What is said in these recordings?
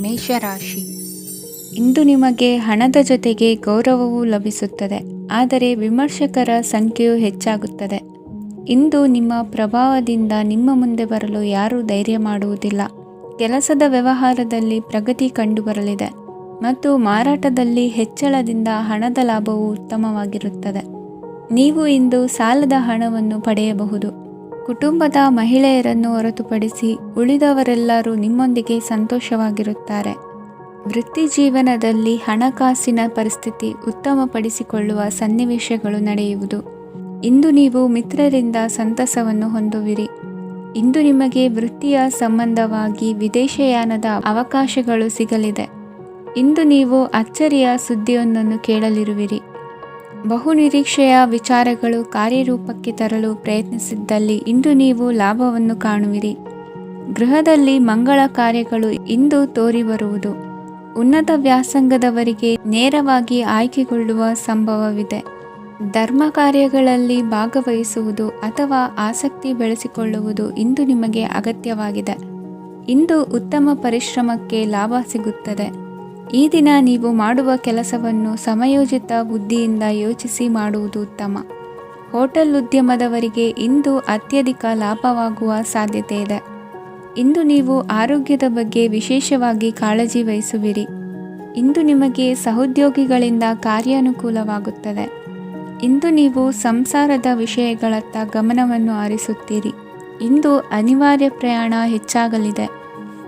ಮೇಷರಾಶಿ. ಇಂದು ನಿಮಗೆ ಹಣದ ಜೊತೆಗೆ ಗೌರವವೂ ಲಭಿಸುತ್ತದೆ, ಆದರೆ ವಿಮರ್ಶಕರ ಸಂಖ್ಯೆಯೂ ಹೆಚ್ಚಾಗುತ್ತದೆ. ಇಂದು ನಿಮ್ಮ ಪ್ರಭಾವದಿಂದ ನಿಮ್ಮ ಮುಂದೆ ಬರಲು ಯಾರೂ ಧೈರ್ಯ ಮಾಡುವುದಿಲ್ಲ. ಕೆಲಸದ ವ್ಯವಹಾರದಲ್ಲಿ ಪ್ರಗತಿ ಕಂಡುಬರಲಿದೆ ಮತ್ತು ಮಾರಾಟದಲ್ಲಿ ಹೆಚ್ಚಳದಿಂದ ಹಣದ ಲಾಭವು ಉತ್ತಮವಾಗಿರುತ್ತದೆ. ನೀವು ಇಂದು ಸಾಲದ ಹಣವನ್ನು ಪಡೆಯಬಹುದು. ಕುಟುಂಬದ ಮಹಿಳೆಯರನ್ನು ಹೊರತುಪಡಿಸಿ ಉಳಿದವರೆಲ್ಲರೂ ನಿಮ್ಮೊಂದಿಗೆ ಸಂತೋಷವಾಗಿರುತ್ತಾರೆ. ವೃತ್ತಿ ಜೀವನದಲ್ಲಿ ಹಣಕಾಸಿನ ಪರಿಸ್ಥಿತಿ ಉತ್ತಮಪಡಿಸಿಕೊಳ್ಳುವ ಸನ್ನಿವೇಶಗಳು ನಡೆಯುವುದು. ಇಂದು ನೀವು ಮಿತ್ರರಿಂದ ಸಂತಸವನ್ನು ಹೊಂದುವಿರಿ. ಇಂದು ನಿಮಗೆ ವೃತ್ತಿಯ ಸಂಬಂಧವಾಗಿ ವಿದೇಶಯಾನದ ಅವಕಾಶಗಳು ಸಿಗಲಿದೆ. ಇಂದು ನೀವು ಅಚ್ಚರಿಯ ಸುದ್ದಿಯೊಂದನ್ನು ಕೇಳಲಿರುವಿರಿ. ಬಹುನಿರೀಕ್ಷೆಯ ವಿಚಾರಗಳು ಕಾರ್ಯರೂಪಕ್ಕೆ ತರಲು ಪ್ರಯತ್ನಿಸಿದ್ದಲ್ಲಿ ಇಂದು ನೀವು ಲಾಭವನ್ನು ಕಾಣುವಿರಿ. ಗೃಹದಲ್ಲಿ ಮಂಗಳ ಕಾರ್ಯಗಳು ಇಂದು ತೋರಿಬರುವುದು. ಉನ್ನತ ವ್ಯಾಸಂಗದವರಿಗೆ ನೇರವಾಗಿ ಆಯ್ಕೆಗೊಳ್ಳುವ ಸಂಭವವಿದೆ. ಧರ್ಮ ಕಾರ್ಯಗಳಲ್ಲಿ ಭಾಗವಹಿಸುವುದು ಅಥವಾ ಆಸಕ್ತಿ ಬೆಳೆಸಿಕೊಳ್ಳುವುದು ಇಂದು ನಿಮಗೆ ಅಗತ್ಯವಾಗಿದೆ. ಇಂದು ಉತ್ತಮ ಪರಿಶ್ರಮಕ್ಕೆ ಲಾಭ ಸಿಗುತ್ತದೆ. ಈ ದಿನ ನೀವು ಮಾಡುವ ಕೆಲಸವನ್ನು ಸಮಯೋಚಿತ ಬುದ್ಧಿಯಿಂದ ಯೋಚಿಸಿ ಮಾಡುವುದು ಉತ್ತಮ. ಹೋಟೆಲ್ ಉದ್ಯಮದವರಿಗೆ ಇಂದು ಅತ್ಯಧಿಕ ಲಾಭವಾಗುವ ಸಾಧ್ಯತೆ ಇದೆ. ಇಂದು ನೀವು ಆರೋಗ್ಯದ ಬಗ್ಗೆ ವಿಶೇಷವಾಗಿ ಕಾಳಜಿ ವಹಿಸುವಿರಿ. ಇಂದು ನಿಮಗೆ ಸಹೋದ್ಯೋಗಿಗಳಿಂದ ಕಾರ್ಯಾನುಕೂಲವಾಗುತ್ತದೆ. ಇಂದು ನೀವು ಸಂಸಾರದ ವಿಷಯಗಳತ್ತ ಗಮನವನ್ನು ಹರಿಸುತ್ತೀರಿ. ಇಂದು ಅನಿವಾರ್ಯ ಪ್ರಯಾಣ ಹೆಚ್ಚಾಗಲಿದೆ.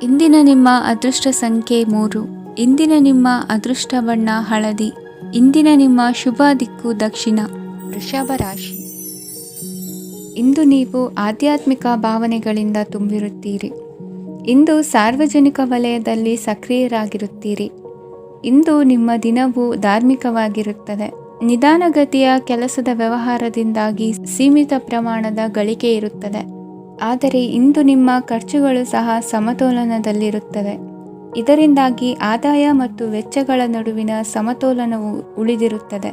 ಇಂದಿನ ನಿಮ್ಮ ಅದೃಷ್ಟ ಸಂಖ್ಯೆ 3. ಇಂದಿನ ನಿಮ್ಮ ಅದೃಷ್ಟ ಬಣ್ಣ ಹಳದಿ. ಇಂದಿನ ನಿಮ್ಮ ಶುಭ ದಿಕ್ಕು ದಕ್ಷಿಣ. ವೃಷಭ ರಾಶಿ. ಇಂದು ನೀವು ಆಧ್ಯಾತ್ಮಿಕ ಭಾವನೆಗಳಿಂದ ತುಂಬಿರುತ್ತೀರಿ. ಇಂದು ಸಾರ್ವಜನಿಕ ವಲಯದಲ್ಲಿ ಸಕ್ರಿಯರಾಗಿರುತ್ತೀರಿ. ಇಂದು ನಿಮ್ಮ ದಿನವು ಧಾರ್ಮಿಕವಾಗಿರುತ್ತದೆ. ನಿಧಾನಗತಿಯ ಕೆಲಸದ ವ್ಯವಹಾರದಿಂದಾಗಿ ಸೀಮಿತ ಪ್ರಮಾಣದ ಗಳಿಕೆ ಇರುತ್ತದೆ. ಆದರೆ ಇಂದು ನಿಮ್ಮ ಖರ್ಚುಗಳು ಸಹ ಸಮತೋಲನದಲ್ಲಿರುತ್ತವೆ. ಇದರಿಂದಾಗಿ ಆದಾಯ ಮತ್ತು ವೆಚ್ಚಗಳ ನಡುವಿನ ಸಮತೋಲನವು ಉಳಿದಿರುತ್ತದೆ.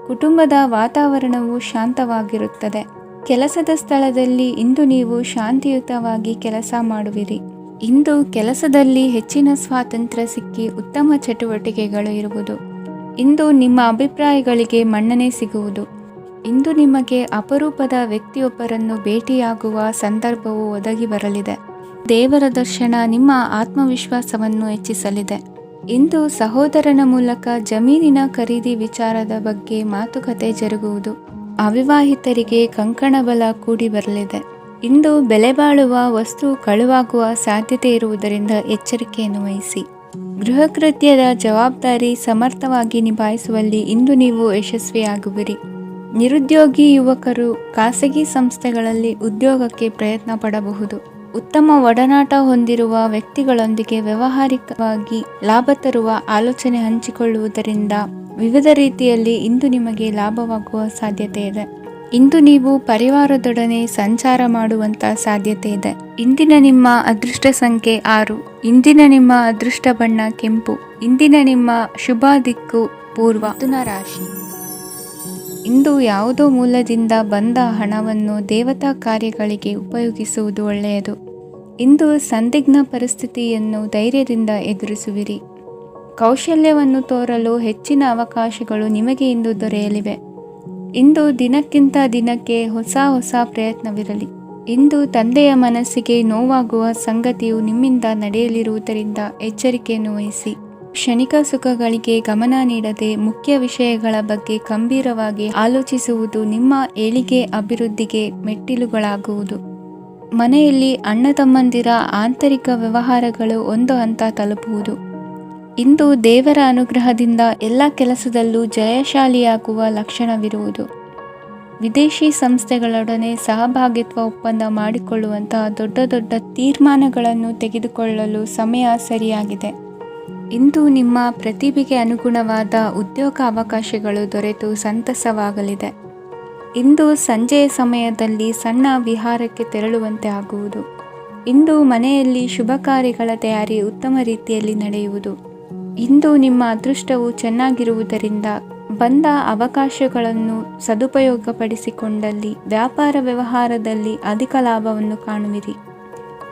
ಕುಟುಂಬದ ವಾತಾವರಣವು ಶಾಂತವಾಗಿರುತ್ತದೆ. ಕೆಲಸದ ಸ್ಥಳದಲ್ಲಿ ಇಂದು ನೀವು ಶಾಂತಿಯುತವಾಗಿ ಕೆಲಸ ಮಾಡುವಿರಿ. ಇಂದು ಕೆಲಸದಲ್ಲಿ ಹೆಚ್ಚಿನ ಸ್ವಾತಂತ್ರ್ಯ ಸಿಕ್ಕಿ ಉತ್ತಮ ಚಟುವಟಿಕೆಗಳು ಇರುವುದು. ಇಂದು ನಿಮ್ಮ ಅಭಿಪ್ರಾಯಗಳಿಗೆ ಮನ್ನಣೆ ಸಿಗುವುದು. ಇಂದು ನಿಮಗೆ ಅಪರೂಪದ ವ್ಯಕ್ತಿಯೊಬ್ಬರನ್ನು ಭೇಟಿಯಾಗುವ ಸಂದರ್ಭವು ಒದಗಿ ಬರಲಿದೆ. ದೇವರ ದರ್ಶನ ನಿಮ್ಮ ಆತ್ಮವಿಶ್ವಾಸವನ್ನು ಹೆಚ್ಚಿಸಲಿದೆ. ಇಂದು ಸಹೋದರನ ಮೂಲಕ ಜಮೀನಿನ ಖರೀದಿ ವಿಚಾರದ ಬಗ್ಗೆ ಮಾತುಕತೆ ಜರುಗುವುದು. ಅವಿವಾಹಿತರಿಗೆ ಕಂಕಣ ಬಲ ಕೂಡಿ ಬರಲಿದೆ. ಇಂದು ಬೆಲೆ ಬಾಳುವ ವಸ್ತು ಕಳುವಾಗುವ ಸಾಧ್ಯತೆ ಇರುವುದರಿಂದ ಎಚ್ಚರಿಕೆಯನ್ನು ವಹಿಸಿ. ಗೃಹ ಕೃತ್ಯದ ಜವಾಬ್ದಾರಿ ಸಮರ್ಥವಾಗಿ ನಿಭಾಯಿಸುವಲ್ಲಿ ಇಂದು ನೀವು ಯಶಸ್ವಿಯಾಗುವಿರಿ. ನಿರುದ್ಯೋಗಿ ಯುವಕರು ಖಾಸಗಿ ಸಂಸ್ಥೆಗಳಲ್ಲಿ ಉದ್ಯೋಗಕ್ಕೆ ಪ್ರಯತ್ನ ಪಡಬಹುದು. ಉತ್ತಮ ಒಡನಾಟ ಹೊಂದಿರುವ ವ್ಯಕ್ತಿಗಳೊಂದಿಗೆ ವ್ಯಾವಹಾರಿಕವಾಗಿ ಲಾಭ ತರುವ ಆಲೋಚನೆ ಹಂಚಿಕೊಳ್ಳುವುದರಿಂದ ವಿವಿಧ ರೀತಿಯಲ್ಲಿ ಇಂದು ನಿಮಗೆ ಲಾಭವಾಗುವ ಸಾಧ್ಯತೆ ಇದೆ. ಇಂದು ನೀವು ಪರಿವಾರದೊಡನೆ ಸಂಚಾರ ಮಾಡುವಂತ ಸಾಧ್ಯತೆ ಇದೆ. ಇಂದಿನ ನಿಮ್ಮ ಅದೃಷ್ಟ ಸಂಖ್ಯೆ 6. ಇಂದಿನ ನಿಮ್ಮ ಅದೃಷ್ಟ ಬಣ್ಣ ಕೆಂಪು. ಇಂದಿನ ನಿಮ್ಮ ಶುಭ ದಿಕ್ಕು ಪೂರ್ವ. ಮಿಥುನ ರಾಶಿ. ಇಂದು ಯಾವುದೋ ಮೂಲದಿಂದ ಬಂದ ಹಣವನ್ನು ದೇವತಾ ಕಾರ್ಯಗಳಿಗೆ ಉಪಯೋಗಿಸುವುದು ಒಳ್ಳೆಯದು. ಇಂದು ಸಂದಿಗ್ಧ ಪರಿಸ್ಥಿತಿಯನ್ನು ಧೈರ್ಯದಿಂದ ಎದುರಿಸುವಿರಿ. ಕೌಶಲ್ಯವನ್ನು ತೋರಲು ಹೆಚ್ಚಿನ ಅವಕಾಶಗಳು ನಿಮಗೆ ಇಂದು ದೊರೆಯಲಿವೆ. ಇಂದು ದಿನಕ್ಕಿಂತ ದಿನಕ್ಕೆ ಹೊಸ ಪ್ರಯತ್ನವಿರಲಿ. ಇಂದು ತಂದೆಯ ಮನಸ್ಸಿಗೆ ನೋವಾಗುವ ಸಂಗತಿಯು ನಿಮ್ಮಿಂದ ನಡೆಯಲಿರುವುದರಿಂದ ಎಚ್ಚರಿಕೆಯನ್ನು ವಹಿಸಿ. ಕ್ಷಣಿಕ ಸುಖಗಳಿಗೆ ಗಮನ ನೀಡದೆ ಮುಖ್ಯ ವಿಷಯಗಳ ಬಗ್ಗೆ ಗಂಭೀರವಾಗಿ ಆಲೋಚಿಸುವುದು ನಿಮ್ಮ ಏಳಿಗೆ ಅಭಿವೃದ್ಧಿಗೆ ಮೆಟ್ಟಿಲುಗಳಾಗುವುದು. ಮನೆಯಲ್ಲಿ ಅಣ್ಣ ತಮ್ಮಂದಿರ ಆಂತರಿಕ ವ್ಯವಹಾರಗಳು ಒಂದು ಹಂತ ತಲುಪುವುದು. ಇಂದು ದೇವರ ಅನುಗ್ರಹದಿಂದ ಎಲ್ಲ ಕೆಲಸದಲ್ಲೂ ಜಯಶಾಲಿಯಾಗುವ ಲಕ್ಷಣವಿರುವುದು. ವಿದೇಶಿ ಸಂಸ್ಥೆಗಳೊಡನೆ ಸಹಭಾಗಿತ್ವ ಒಪ್ಪಂದ ಮಾಡಿಕೊಳ್ಳುವಂತಹ ದೊಡ್ಡ ತೀರ್ಮಾನಗಳನ್ನು ತೆಗೆದುಕೊಳ್ಳಲು ಸಮಯ ಸರಿಯಾಗಿದೆ. ಇಂದು ನಿಮ್ಮ ಪ್ರತಿಭೆಗೆ ಅನುಗುಣವಾದ ಉದ್ಯೋಗ ಅವಕಾಶಗಳು ದೊರೆತು ಸಂತಸವಾಗಲಿದೆ. ಇಂದು ಸಂಜೆಯ ಸಮಯದಲ್ಲಿ ಸಣ್ಣ ವಿಹಾರಕ್ಕೆ ತೆರಳುವಂತೆ ಆಗುವುದು. ಇಂದು ಮನೆಯಲ್ಲಿ ಶುಭ ಕಾರ್ಯಗಳ ತಯಾರಿ ಉತ್ತಮ ರೀತಿಯಲ್ಲಿ ನಡೆಯುವುದು. ಇಂದು ನಿಮ್ಮ ಅದೃಷ್ಟವು ಚೆನ್ನಾಗಿರುವುದರಿಂದ ಬಂದ ಅವಕಾಶಗಳನ್ನು ಸದುಪಯೋಗಪಡಿಸಿಕೊಂಡಲ್ಲಿ ವ್ಯಾಪಾರ ವ್ಯವಹಾರದಲ್ಲಿ ಅಧಿಕ ಲಾಭವನ್ನು ಕಾಣುವಿರಿ.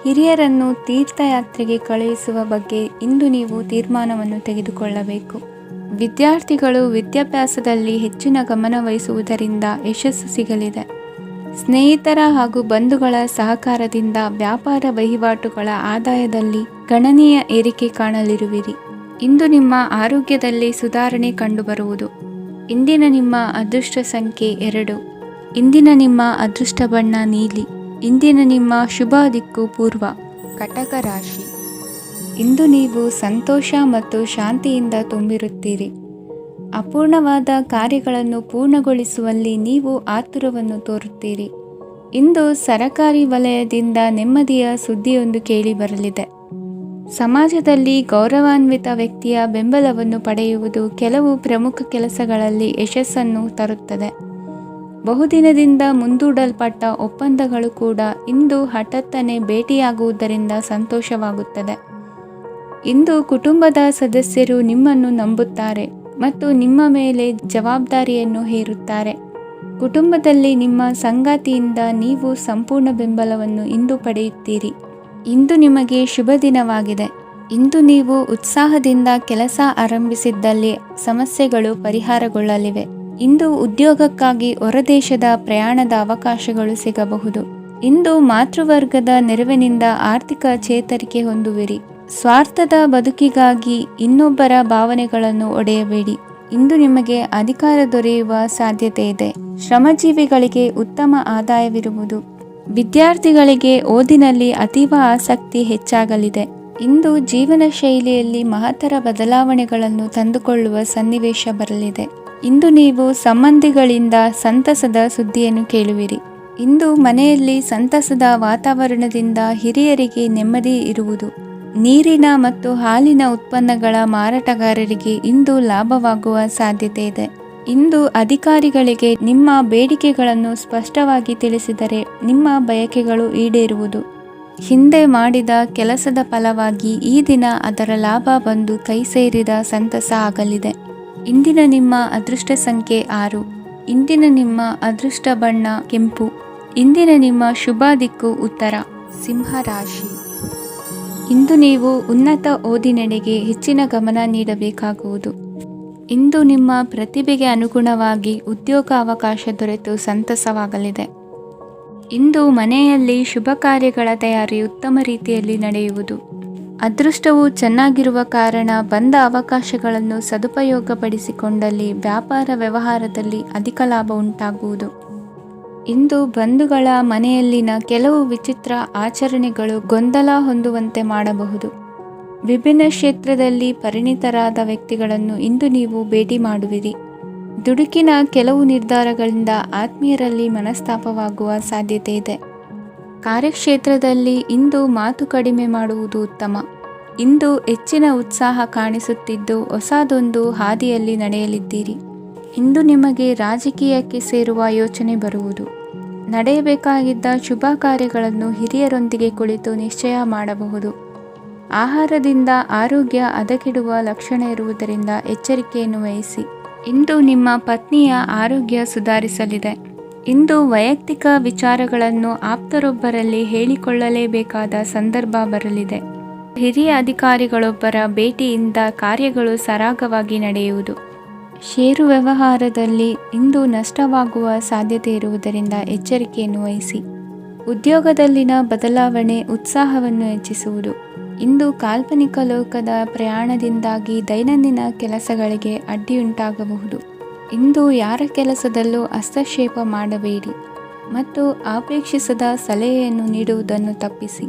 ಹಿರಿಯರನ್ನು ತೀರ್ಥಯಾತ್ರೆಗೆ ಕಳುಹಿಸುವ ಬಗ್ಗೆ ಇಂದು ನೀವು ತೀರ್ಮಾನವನ್ನು ತೆಗೆದುಕೊಳ್ಳಬೇಕು. ವಿದ್ಯಾರ್ಥಿಗಳು ವಿದ್ಯಾಭ್ಯಾಸದಲ್ಲಿ ಹೆಚ್ಚಿನ ಗಮನ ವಹಿಸುವುದರಿಂದ ಯಶಸ್ಸು ಸಿಗಲಿದೆ. ಸ್ನೇಹಿತರ ಹಾಗೂ ಬಂಧುಗಳ ಸಹಕಾರದಿಂದ ವ್ಯಾಪಾರ ವಹಿವಾಟುಗಳ ಆದಾಯದಲ್ಲಿ ಗಣನೀಯ ಏರಿಕೆ ಕಾಣಲಿರುವಿರಿ. ಇಂದು ನಿಮ್ಮ ಆರೋಗ್ಯದಲ್ಲಿ ಸುಧಾರಣೆ ಕಂಡುಬರುವುದು. ಇಂದಿನ ನಿಮ್ಮ ಅದೃಷ್ಟ ಸಂಖ್ಯೆ 2. ಇಂದಿನ ನಿಮ್ಮ ಅದೃಷ್ಟ ಬಣ್ಣ ನೀಲಿ. ಇಂದಿನ ನಿಮ್ಮ ಶುಭ ದಿಕ್ಕು ಪೂರ್ವ. ಕಟಕ ರಾಶಿ. ಇಂದು ನೀವು ಸಂತೋಷ ಮತ್ತು ಶಾಂತಿಯಿಂದ ತುಂಬಿರುತ್ತೀರಿ. ಅಪೂರ್ಣವಾದ ಕಾರ್ಯಗಳನ್ನು ಪೂರ್ಣಗೊಳಿಸುವಲ್ಲಿ ನೀವು ಆತುರವನ್ನು ತೋರುತ್ತೀರಿ. ಇಂದು ಸರಕಾರಿ ವಲಯದಿಂದ ನೆಮ್ಮದಿಯ ಸುದ್ದಿಯೊಂದು ಕೇಳಿಬರಲಿದೆ. ಸಮಾಜದಲ್ಲಿ ಗೌರವಾನ್ವಿತ ವ್ಯಕ್ತಿಯ ಬೆಂಬಲವನ್ನು ಪಡೆಯುವುದು ಕೆಲವು ಪ್ರಮುಖ ಕೆಲಸಗಳಲ್ಲಿ ಯಶಸ್ಸನ್ನು ತರುತ್ತದೆ. ಬಹುದಿನದಿಂದ ಮುಂದೂಡಲ್ಪಟ್ಟ ಒಪ್ಪಂದಗಳು ಕೂಡ ಇಂದು ಹಠಾತ್ತನೆ ಭೇಟಿಯಾಗುವುದರಿಂದ ಸಂತೋಷವಾಗುತ್ತದೆ. ಇಂದು ಕುಟುಂಬದ ಸದಸ್ಯರು ನಿಮ್ಮನ್ನು ನಂಬುತ್ತಾರೆ ಮತ್ತು ನಿಮ್ಮ ಮೇಲೆ ಜವಾಬ್ದಾರಿಯನ್ನು ಹೇರುತ್ತಾರೆ. ಕುಟುಂಬದಲ್ಲಿ ನಿಮ್ಮ ಸಂಗಾತಿಯಿಂದ ನೀವು ಸಂಪೂರ್ಣ ಬೆಂಬಲವನ್ನು ಇಂದು ಪಡೆಯುತ್ತೀರಿ. ಇಂದು ನಿಮಗೆ ಶುಭ ದಿನವಾಗಿದೆ. ಇಂದು ನೀವು ಉತ್ಸಾಹದಿಂದ ಕೆಲಸ ಆರಂಭಿಸಿದ್ದಲ್ಲಿ ಸಮಸ್ಯೆಗಳು ಪರಿಹಾರಗೊಳ್ಳಲಿವೆ. ಇಂದು ಉದ್ಯೋಗಕ್ಕಾಗಿ ಹೊರದೇಶದ ಪ್ರಯಾಣದ ಅವಕಾಶಗಳು ಸಿಗಬಹುದು. ಇಂದು ಮಾತೃವರ್ಗದ ನೆರವಿನಿಂದ ಆರ್ಥಿಕ ಚೇತರಿಕೆ ಹೊಂದುವಿರಿ. ಸ್ವಾರ್ಥದ ಬದುಕಿಗಾಗಿ ಇನ್ನೊಬ್ಬರ ಭಾವನೆಗಳನ್ನು ಒಡೆಯಬೇಡಿ. ಇಂದು ನಿಮಗೆ ಅಧಿಕಾರ ದೊರೆಯುವ ಸಾಧ್ಯತೆ ಇದೆ. ಶ್ರಮಜೀವಿಗಳಿಗೆ ಉತ್ತಮ ಆದಾಯವಿರುವುದು. ವಿದ್ಯಾರ್ಥಿಗಳಿಗೆ ಓದಿನಲ್ಲಿ ಅತೀವ ಆಸಕ್ತಿ ಹೆಚ್ಚಾಗಲಿದೆ. ಇಂದು ಜೀವನ ಶೈಲಿಯಲ್ಲಿ ಮಹತ್ತರ ಬದಲಾವಣೆಗಳನ್ನು ತಂದುಕೊಳ್ಳುವ ಸನ್ನಿವೇಶ ಬರಲಿದೆ. ಇಂದು ನೀವು ಸಂಬಂಧಿಗಳಿಂದ ಸಂತಸದ ಸುದ್ದಿಯನ್ನು ಕೇಳುವಿರಿ. ಇಂದು ಮನೆಯಲ್ಲಿ ಸಂತಸದ ವಾತಾವರಣದಿಂದ ಹಿರಿಯರಿಗೆ ನೆಮ್ಮದಿ ಇರುವುದು. ನೀರಿನ ಮತ್ತು ಹಾಲಿನ ಉತ್ಪನ್ನಗಳ ಮಾರಾಟಗಾರರಿಗೆ ಇಂದು ಲಾಭವಾಗುವ ಸಾಧ್ಯತೆ ಇದೆ. ಇಂದು ಅಧಿಕಾರಿಗಳಿಗೆ ನಿಮ್ಮ ಬೇಡಿಕೆಗಳನ್ನು ಸ್ಪಷ್ಟವಾಗಿ ತಿಳಿಸಿದರೆ ನಿಮ್ಮ ಬಯಕೆಗಳು ಈಡೇರುವುದು. ಹಿಂದೆ ಮಾಡಿದ ಕೆಲಸದ ಫಲವಾಗಿ ಈ ದಿನ ಅದರ ಲಾಭ ಬಂದು ಕೈ ಸೇರಿದ ಸಂತಸ ಆಗಲಿದೆ. ಇಂದಿನ ನಿಮ್ಮ ಅದೃಷ್ಟ ಸಂಖ್ಯೆ 6. ಇಂದಿನ ನಿಮ್ಮ ಅದೃಷ್ಟ ಬಣ್ಣ ಕೆಂಪು. ಇಂದಿನ ನಿಮ್ಮ ಶುಭ ದಿಕ್ಕು ಉತ್ತರ. ಸಿಂಹ ರಾಶಿ. ಇಂದು ನೀವು ಉನ್ನತ ಓದಿನೆಡೆಗೆ ಹೆಚ್ಚಿನ ಗಮನ ನೀಡಬೇಕಾಗುವುದು. ಇಂದು ನಿಮ್ಮ ಪ್ರತಿಭೆಗೆ ಅನುಗುಣವಾಗಿ ಉದ್ಯೋಗ ಅವಕಾಶ ದೊರೆತು ಸಂತಸವಾಗಲಿದೆ. ಇಂದು ಮನೆಯಲ್ಲಿ ಶುಭ ಕಾರ್ಯಗಳ ತಯಾರಿ ಉತ್ತಮ ರೀತಿಯಲ್ಲಿ ನಡೆಯುವುದು. ಅದೃಷ್ಟವು ಚೆನ್ನಾಗಿರುವ ಕಾರಣ ಬಂದ ಅವಕಾಶಗಳನ್ನು ಸದುಪಯೋಗಪಡಿಸಿಕೊಂಡಲ್ಲಿ ವ್ಯಾಪಾರ ವ್ಯವಹಾರದಲ್ಲಿ ಅಧಿಕ ಲಾಭ ಉಂಟಾಗುವುದು. ಇಂದು ಬಂಧುಗಳ ಮನೆಯಲ್ಲಿನ ಕೆಲವು ವಿಚಿತ್ರ ಆಚರಣೆಗಳು ಗೊಂದಲ ಹೊಂದುವಂತೆ ಮಾಡಬಹುದು. ವಿಭಿನ್ನ ಕ್ಷೇತ್ರದಲ್ಲಿ ಪರಿಣಿತರಾದ ವ್ಯಕ್ತಿಗಳನ್ನು ಇಂದು ನೀವು ಭೇಟಿ ಮಾಡುವಿರಿ. ದುಡುಕಿನ ಕೆಲವು ನಿರ್ಧಾರಗಳಿಂದ ಆತ್ಮೀಯರಲ್ಲಿ ಮನಸ್ತಾಪವಾಗುವ ಸಾಧ್ಯತೆ ಇದೆ. ಕಾರ್ಯಕ್ಷೇತ್ರದಲ್ಲಿ ಇಂದು ಮಾತು ಕಡಿಮೆ ಮಾಡುವುದು ಉತ್ತಮ. ಇಂದು ಹೆಚ್ಚಿನ ಉತ್ಸಾಹ ಕಾಣಿಸುತ್ತಿದ್ದು ಹೊಸದೊಂದು ಹಾದಿಯಲ್ಲಿ ನಡೆಯಲಿದ್ದೀರಿ. ಇಂದು ನಿಮಗೆ ರಾಜಕೀಯಕ್ಕೆ ಸೇರುವ ಯೋಚನೆ ಬರುವುದು. ನಡೆಯಬೇಕಾಗಿದ್ದ ಶುಭ ಕಾರ್ಯಗಳನ್ನು ಹಿರಿಯರೊಂದಿಗೆ ಕುಳಿತು ನಿಶ್ಚಯ ಮಾಡಬಹುದು. ಆಹಾರದಿಂದ ಆರೋಗ್ಯ ಹದಗೆಡುವ ಲಕ್ಷಣ ಇರುವುದರಿಂದ ಎಚ್ಚರಿಕೆಯನ್ನು ವಹಿಸಿ. ಇಂದು ನಿಮ್ಮ ಪತ್ನಿಯ ಆರೋಗ್ಯ ಸುಧಾರಿಸಲಿದೆ. ಇಂದು ವೈಯಕ್ತಿಕ ವಿಚಾರಗಳನ್ನು ಆಪ್ತರೊಬ್ಬರಲ್ಲಿ ಹೇಳಿಕೊಳ್ಳಲೇಬೇಕಾದ ಸಂದರ್ಭ ಬರಲಿದೆ. ಹಿರಿಯ ಅಧಿಕಾರಿಗಳೊಬ್ಬರ ಭೇಟಿಯಿಂದ ಕಾರ್ಯಗಳು ಸರಾಗವಾಗಿ ನಡೆಯುವುದು. ಷೇರು ವ್ಯವಹಾರದಲ್ಲಿ ಇಂದು ನಷ್ಟವಾಗುವ ಸಾಧ್ಯತೆ ಇರುವುದರಿಂದ ಎಚ್ಚರಿಕೆಯನ್ನು ವಹಿಸಿ. ಉದ್ಯೋಗದಲ್ಲಿನ ಬದಲಾವಣೆ ಉತ್ಸಾಹವನ್ನು ಹೆಚ್ಚಿಸುವುದು. ಇಂದು ಕಾಲ್ಪನಿಕ ಲೋಕದ ಪ್ರಯಾಣದಿಂದಾಗಿ ದೈನಂದಿನ ಕೆಲಸಗಳಿಗೆ ಅಡ್ಡಿಯುಂಟಾಗಬಹುದು. ಇಂದು ಯಾರ ಕೆಲಸದಲ್ಲೂ ಹಸ್ತಕ್ಷೇಪ ಮಾಡಬೇಡಿ ಮತ್ತು ಅಪೇಕ್ಷಿಸದ ಸಲಹೆಯನ್ನು ನೀಡುವುದನ್ನು ತಪ್ಪಿಸಿ.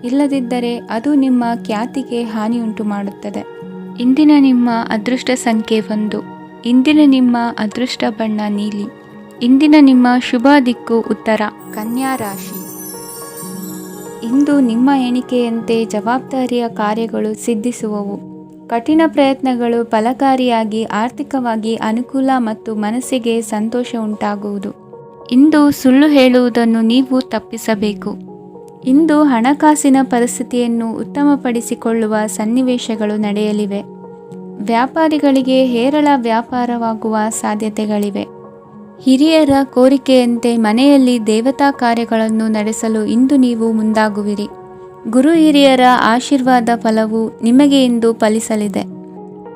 ಇಲ್ಲದಿದ್ದರೆ ಅದು ನಿಮ್ಮ ಖ್ಯಾತಿಗೆ ಹಾನಿಯುಂಟು ಮಾಡುತ್ತದೆ. ಇಂದಿನ ನಿಮ್ಮ ಅದೃಷ್ಟ ಸಂಖ್ಯೆ 1. ಇಂದಿನ ನಿಮ್ಮ ಅದೃಷ್ಟ ಬಣ್ಣ ನೀಲಿ. ಇಂದಿನ ನಿಮ್ಮ ಶುಭ ದಿಕ್ಕು ಉತ್ತರ. ಕನ್ಯಾ ರಾಶಿ. ಇಂದು ನಿಮ್ಮ ಎಣಿಕೆಯಂತೆ ಜವಾಬ್ದಾರಿಯ ಕಾರ್ಯಗಳು ಸಿದ್ಧಿಸುವವು. ಕಠಿಣ ಪ್ರಯತ್ನಗಳು ಫಲಕಾರಿಯಾಗಿ ಆರ್ಥಿಕವಾಗಿ ಅನುಕೂಲ ಮತ್ತು ಮನಸ್ಸಿಗೆ ಸಂತೋಷ ಉಂಟಾಗುವುದು. ಇಂದು ಸುಳ್ಳು ಹೇಳುವುದನ್ನು ನೀವು ತಪ್ಪಿಸಬೇಕು. ಇಂದು ಹಣಕಾಸಿನ ಪರಿಸ್ಥಿತಿಯನ್ನು ಉತ್ತಮಪಡಿಸಿಕೊಳ್ಳುವ ಸನ್ನಿವೇಶಗಳು ನಡೆಯಲಿವೆ. ವ್ಯಾಪಾರಿಗಳಿಗೆ ಹೇರಳ ವ್ಯಾಪಾರವಾಗುವ ಸಾಧ್ಯತೆಗಳಿವೆ. ಹಿರಿಯರ ಕೋರಿಕೆಯಂತೆ ಮನೆಯಲ್ಲಿ ದೇವತಾ ಕಾರ್ಯಗಳನ್ನು ನಡೆಸಲು ಇಂದು ನೀವು ಮುಂದಾಗುವಿರಿ. ಗುರು ಹಿರಿಯರ ಆಶೀರ್ವಾದ ಫಲವು ನಿಮಗೆ ಇಂದು ಫಲಿಸಲಿದೆ.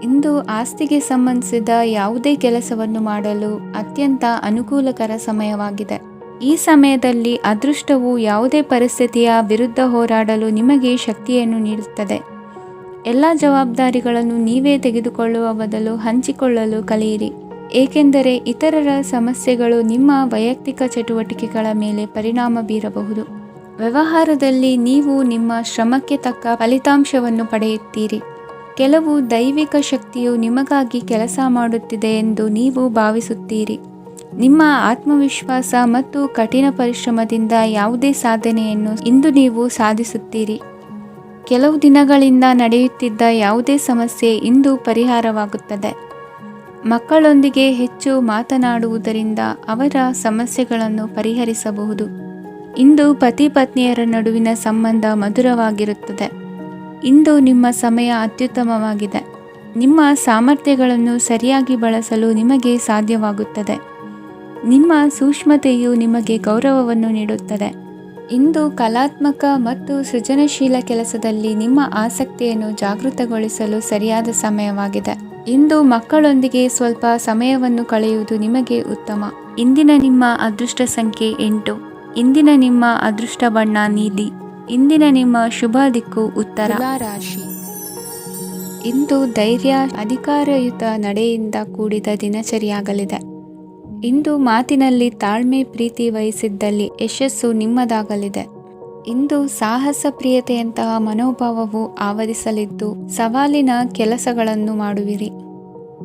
ಇಂದು ಆಸ್ತಿಗೆ ಸಂಬಂಧಿಸಿದ ಯಾವುದೇ ಕೆಲಸವನ್ನು ಮಾಡಲು ಅತ್ಯಂತ ಅನುಕೂಲಕರ ಸಮಯವಾಗಿದೆ. ಈ ಸಮಯದಲ್ಲಿ ಅದೃಷ್ಟವು ಯಾವುದೇ ಪರಿಸ್ಥಿತಿಯ ವಿರುದ್ಧ ಹೋರಾಡಲು ನಿಮಗೆ ಶಕ್ತಿಯನ್ನು ನೀಡುತ್ತದೆ. ಎಲ್ಲ ಜವಾಬ್ದಾರಿಗಳನ್ನು ನೀವೇ ತೆಗೆದುಕೊಳ್ಳುವ ಬದಲು ಹಂಚಿಕೊಳ್ಳಲು ಕಲಿಯಿರಿ, ಏಕೆಂದರೆ ಇತರರ ಸಮಸ್ಯೆಗಳು ನಿಮ್ಮ ವೈಯಕ್ತಿಕ ಚಟುವಟಿಕೆಗಳ ಮೇಲೆ ಪರಿಣಾಮ ಬೀರಬಹುದು. ವ್ಯವಹಾರದಲ್ಲಿ ನೀವು ನಿಮ್ಮ ಶ್ರಮಕ್ಕೆ ತಕ್ಕ ಫಲಿತಾಂಶವನ್ನು ಪಡೆಯುತ್ತೀರಿ. ಕೆಲವು ದೈವಿಕ ಶಕ್ತಿಯು ನಿಮಗಾಗಿ ಕೆಲಸ ಮಾಡುತ್ತಿದೆ ಎಂದು ನೀವು ಭಾವಿಸುತ್ತೀರಿ. ನಿಮ್ಮ ಆತ್ಮವಿಶ್ವಾಸ ಮತ್ತು ಕಠಿಣ ಪರಿಶ್ರಮದಿಂದ ಯಾವುದೇ ಸಾಧನೆಯನ್ನು ಇಂದು ನೀವು ಸಾಧಿಸುತ್ತೀರಿ. ಕೆಲವು ದಿನಗಳಿಂದ ನಡೆಯುತ್ತಿದ್ದ ಯಾವುದೇ ಸಮಸ್ಯೆ ಇಂದು ಪರಿಹಾರವಾಗುತ್ತದೆ. ಮಕ್ಕಳೊಂದಿಗೆ ಹೆಚ್ಚು ಮಾತನಾಡುವುದರಿಂದ ಅವರ ಸಮಸ್ಯೆಗಳನ್ನು ಪರಿಹರಿಸಬಹುದು. ಇಂದು ಪತಿ ಪತ್ನಿಯರ ನಡುವಿನ ಸಂಬಂಧ ಮಧುರವಾಗಿರುತ್ತದೆ. ಇಂದು ನಿಮ್ಮ ಸಮಯ ಅತ್ಯುತ್ತಮವಾಗಿದೆ. ನಿಮ್ಮ ಸಾಮರ್ಥ್ಯಗಳನ್ನು ಸರಿಯಾಗಿ ಬಳಸಲು ನಿಮಗೆ ಸಾಧ್ಯವಾಗುತ್ತದೆ. ನಿಮ್ಮ ಸೂಕ್ಷ್ಮತೆಯು ನಿಮಗೆ ಗೌರವವನ್ನು ನೀಡುತ್ತದೆ. ಇಂದು ಕಲಾತ್ಮಕ ಮತ್ತು ಸೃಜನಶೀಲ ಕೆಲಸದಲ್ಲಿ ನಿಮ್ಮ ಆಸಕ್ತಿಯನ್ನು ಜಾಗೃತಗೊಳಿಸಲು ಸರಿಯಾದ ಸಮಯವಾಗಿದೆ. ಇಂದು ಮಕ್ಕಳೊಂದಿಗೆ ಸ್ವಲ್ಪ ಸಮಯವನ್ನು ಕಳೆಯುವುದು ನಿಮಗೆ ಉತ್ತಮ. ಇಂದಿನ ನಿಮ್ಮ ಅದೃಷ್ಟ ಸಂಖ್ಯೆ 8. ಇಂದಿನ ನಿಮ್ಮ ಅದೃಷ್ಟ ಬಣ್ಣ ನೀಲಿ. ಇಂದಿನ ನಿಮ್ಮ ಶುಭ ದಿಕ್ಕು ಉತ್ತರ. ತುಲಾ ರಾಶಿ. ಇಂದು ಧೈರ್ಯ, ಅಧಿಕಾರಯುತ ನಡೆಯಿಂದ ಕೂಡಿದ ದಿನಚರಿಯಾಗಲಿದೆ. ಇಂದು ಮಾತಿನಲ್ಲಿ ತಾಳ್ಮೆ, ಪ್ರೀತಿ ವಹಿಸಿದ್ದಲ್ಲಿ ಯಶಸ್ಸು ನಿಮ್ಮದಾಗಲಿದೆ. ಇಂದು ಸಾಹಸ ಪ್ರಿಯತೆಯಂತಹ ಮನೋಭಾವವು ಆವರಿಸಲಿದ್ದು ಸವಾಲಿನ ಕೆಲಸಗಳನ್ನು ಮಾಡುವಿರಿ.